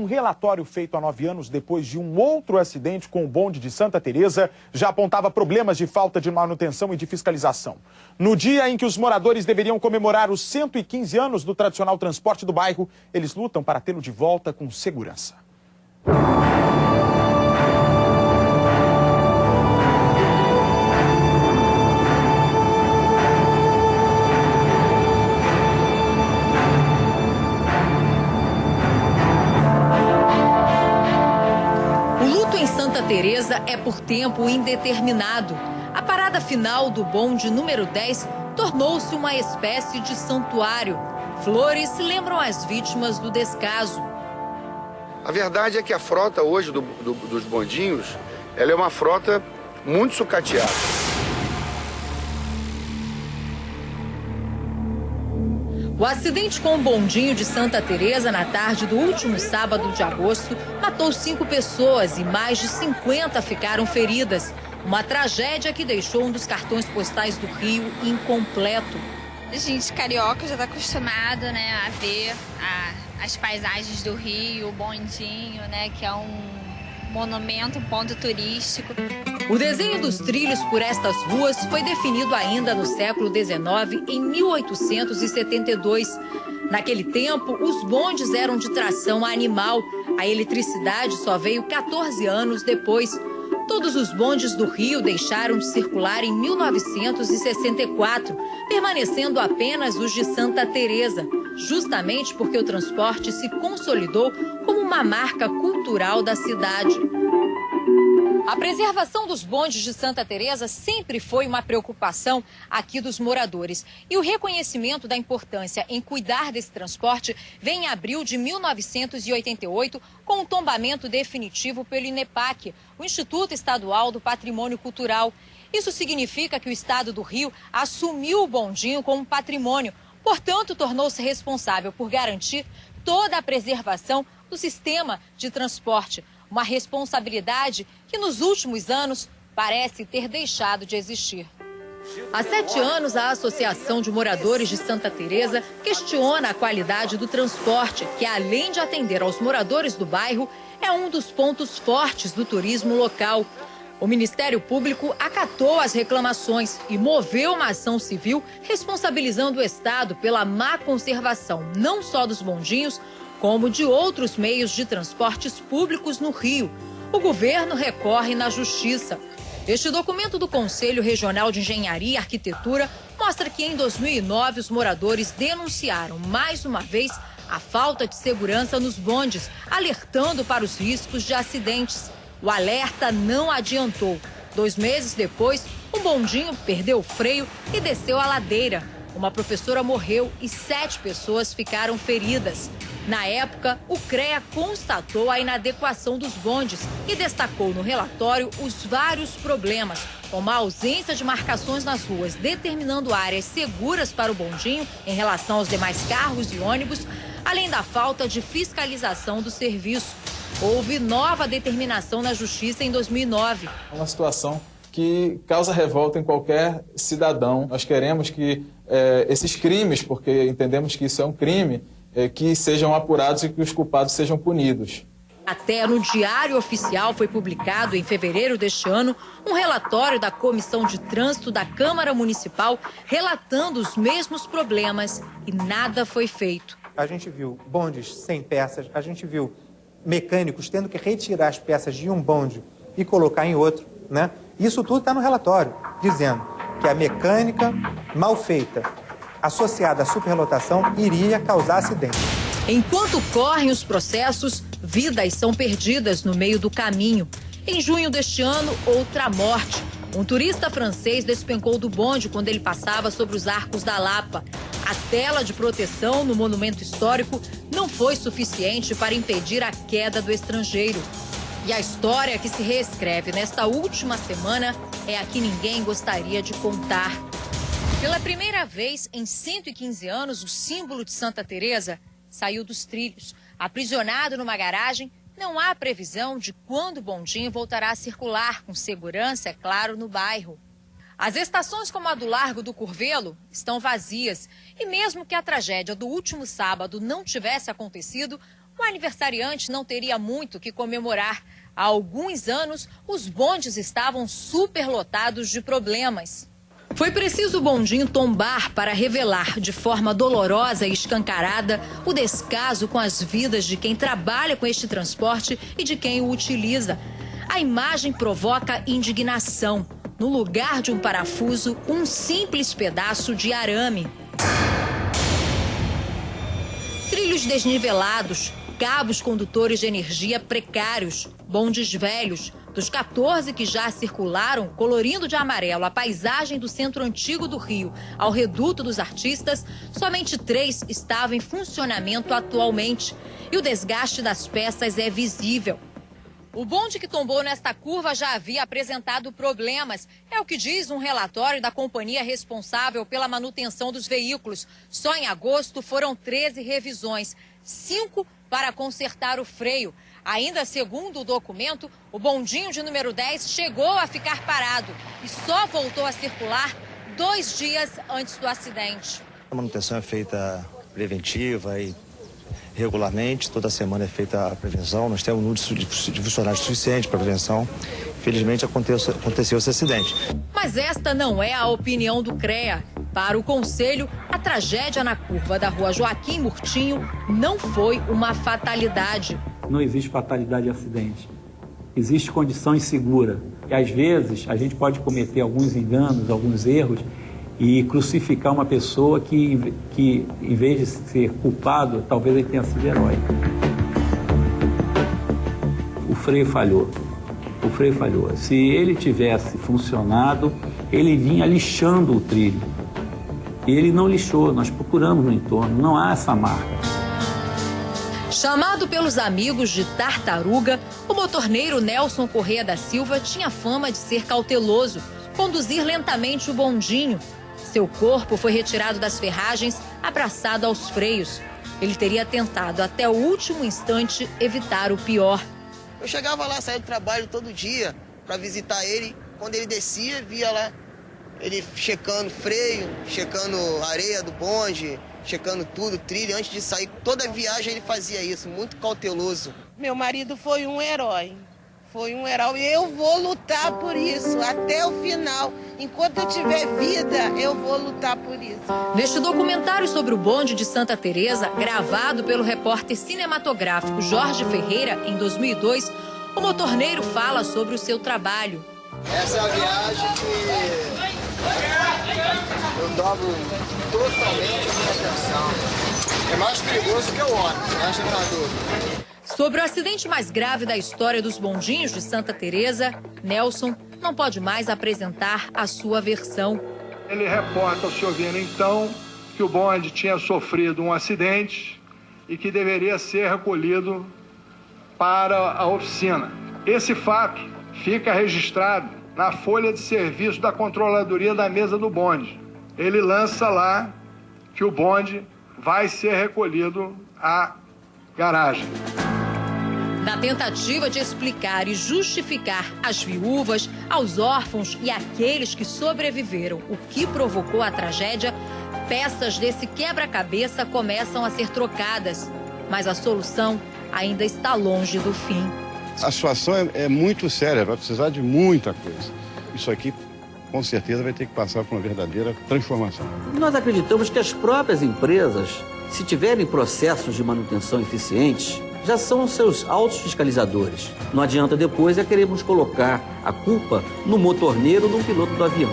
Um relatório feito há 9 anos depois de um outro acidente com o bonde de Santa Teresa já apontava problemas de falta de manutenção e de fiscalização. No dia em que os moradores deveriam comemorar os 115 anos do tradicional transporte do bairro, eles lutam para tê-lo de volta com segurança. Santa Teresa é por tempo indeterminado. A parada final do bonde número 10 tornou-se uma espécie de santuário. Flores lembram as vítimas do descaso. A verdade é que a frota hoje dos bondinhos, ela é uma frota muito sucateada. O acidente com o bondinho de Santa Teresa na tarde do último sábado de agosto matou 5 pessoas e mais de 50 ficaram feridas. Uma tragédia que deixou um dos cartões postais do Rio incompleto. A gente carioca já está acostumado, né, a ver as paisagens do Rio, o bondinho, né, que é um monumento, um ponto turístico. O desenho dos trilhos por estas ruas foi definido ainda no século XIX, em 1872. Naquele tempo, os bondes eram de tração animal. A eletricidade só veio 14 anos depois. Todos os bondes do Rio deixaram de circular em 1964, permanecendo apenas os de Santa Teresa, justamente porque o transporte se consolidou como uma marca cultural da cidade. A preservação dos bondes de Santa Teresa sempre foi uma preocupação aqui dos moradores. E o reconhecimento da importância em cuidar desse transporte vem em abril de 1988, com o tombamento definitivo pelo INEPAC, o Instituto Estadual do Patrimônio Cultural. Isso significa que o Estado do Rio assumiu o bondinho como patrimônio, portanto, tornou-se responsável por garantir toda a preservação do sistema de transporte. Uma responsabilidade que nos últimos anos parece ter deixado de existir. Há 7 anos, a Associação de Moradores de Santa Teresa questiona a qualidade do transporte, que além de atender aos moradores do bairro, é um dos pontos fortes do turismo local. O Ministério Público acatou as reclamações e moveu uma ação civil responsabilizando o Estado pela má conservação não só dos bondinhos, como de outros meios de transportes públicos no Rio. O governo recorre na Justiça. Este documento do Conselho Regional de Engenharia e Arquitetura mostra que em 2009 os moradores denunciaram mais uma vez a falta de segurança nos bondes, alertando para os riscos de acidentes. O alerta não adiantou. 2 meses depois, um bondinho perdeu o freio e desceu a ladeira. Uma professora morreu e 7 pessoas ficaram feridas. Na época, o CREA constatou a inadequação dos bondes e destacou no relatório os vários problemas, como a ausência de marcações nas ruas, determinando áreas seguras para o bondinho em relação aos demais carros e ônibus, além da falta de fiscalização do serviço. Houve nova determinação na Justiça em 2009. É uma situação que causa revolta em qualquer cidadão. Nós queremos que esses crimes, porque entendemos que isso é um crime, que sejam apurados e que os culpados sejam punidos. Até no Diário Oficial foi publicado, em fevereiro deste ano, um relatório da Comissão de Trânsito da Câmara Municipal relatando os mesmos problemas e nada foi feito. A gente viu bondes sem peças, a gente viu mecânicos tendo que retirar as peças de um bonde e colocar em outro, né? Isso tudo está no relatório, dizendo que a mecânica mal feita, associada à superlotação, iria causar acidente. Enquanto correm os processos, vidas são perdidas no meio do caminho. Em junho deste ano, outra morte. Um turista francês despencou do bonde quando ele passava sobre os Arcos da Lapa. A tela de proteção no monumento histórico não foi suficiente para impedir a queda do estrangeiro. E a história que se reescreve nesta última semana é a que ninguém gostaria de contar. Pela primeira vez em 115 anos, o símbolo de Santa Teresa saiu dos trilhos. Aprisionado numa garagem, não há previsão de quando o bondinho voltará a circular, com segurança, é claro, no bairro. As estações como a do Largo do Curvelo estão vazias. E mesmo que a tragédia do último sábado não tivesse acontecido, O aniversariante não teria muito o que comemorar. Há alguns anos, os bondes estavam superlotados de problemas. Foi preciso o bondinho tombar para revelar de forma dolorosa e escancarada o descaso com as vidas de quem trabalha com este transporte e de quem o utiliza. A imagem provoca indignação. No lugar de um parafuso, um simples pedaço de arame. Trilhos desnivelados, cabos condutores de energia precários, bondes velhos. Dos 14 que já circularam, colorindo de amarelo a paisagem do centro antigo do Rio ao Reduto dos Artistas, somente 3 estavam em funcionamento atualmente. E o desgaste das peças é visível. O bonde que tombou nesta curva já havia apresentado problemas. É o que diz um relatório da companhia responsável pela manutenção dos veículos. Só em agosto foram 13 revisões, 5 para consertar o freio. Ainda segundo o documento, o bondinho de número 10 chegou a ficar parado e só voltou a circular 2 dias antes do acidente. A manutenção é feita preventiva e regularmente, toda semana é feita a prevenção. Nós temos um número de funcionários suficiente para prevenção. Infelizmente aconteceu esse acidente. Mas esta não é a opinião do CREA. Para o Conselho, a tragédia na curva da rua Joaquim Murtinho não foi uma fatalidade. Não existe fatalidade de acidente. Existe condição insegura. E às vezes a gente pode cometer alguns enganos, alguns erros e crucificar uma pessoa que em vez de ser culpado, talvez ele tenha sido herói. O freio falhou. O freio falhou. Se ele tivesse funcionado, ele vinha lixando o trilho. E ele não lixou, nós procuramos no entorno, não há essa marca. Chamado pelos amigos de tartaruga, o motorneiro Nelson Corrêa da Silva tinha fama de ser cauteloso, conduzir lentamente o bondinho. Seu corpo foi retirado das ferragens, abraçado aos freios. Ele teria tentado até o último instante evitar o pior. Eu chegava lá, saía do trabalho todo dia para visitar ele. Quando ele descia, via lá ele checando freio, checando areia do bonde, checando tudo, trilha. Antes de sair, toda viagem ele fazia isso, muito cauteloso. Meu marido foi um herói. Foi um herói e eu vou lutar por isso até o final. Enquanto eu tiver vida, eu vou lutar por isso. Neste documentário sobre o bonde de Santa Teresa, gravado pelo repórter cinematográfico Jorge Ferreira em 2002, o motorneiro fala sobre o seu trabalho. Essa é a viagem que eu dobro totalmente a minha atenção. É mais perigoso que o ônibus, não é na dúvida. Sobre o acidente mais grave da história dos bondinhos de Santa Teresa, Nelson não pode mais apresentar a sua versão. Ele reporta ao senhor Vina, então, que o bonde tinha sofrido um acidente e que deveria ser recolhido para a oficina. Esse fato fica registrado na folha de serviço da controladoria da mesa do bonde. Ele lança lá que o bonde vai ser recolhido à garagem. Na tentativa de explicar e justificar às viúvas, aos órfãos e àqueles que sobreviveram o que provocou a tragédia, peças desse quebra-cabeça começam a ser trocadas. Mas a solução ainda está longe do fim. A situação é muito séria, vai precisar de muita coisa. Isso aqui, com certeza, vai ter que passar por uma verdadeira transformação. Nós acreditamos que as próprias empresas, se tiverem processos de manutenção eficientes, já são seus autofiscalizadores. Não adianta depois querermos colocar a culpa no motorneiro ou no piloto do avião.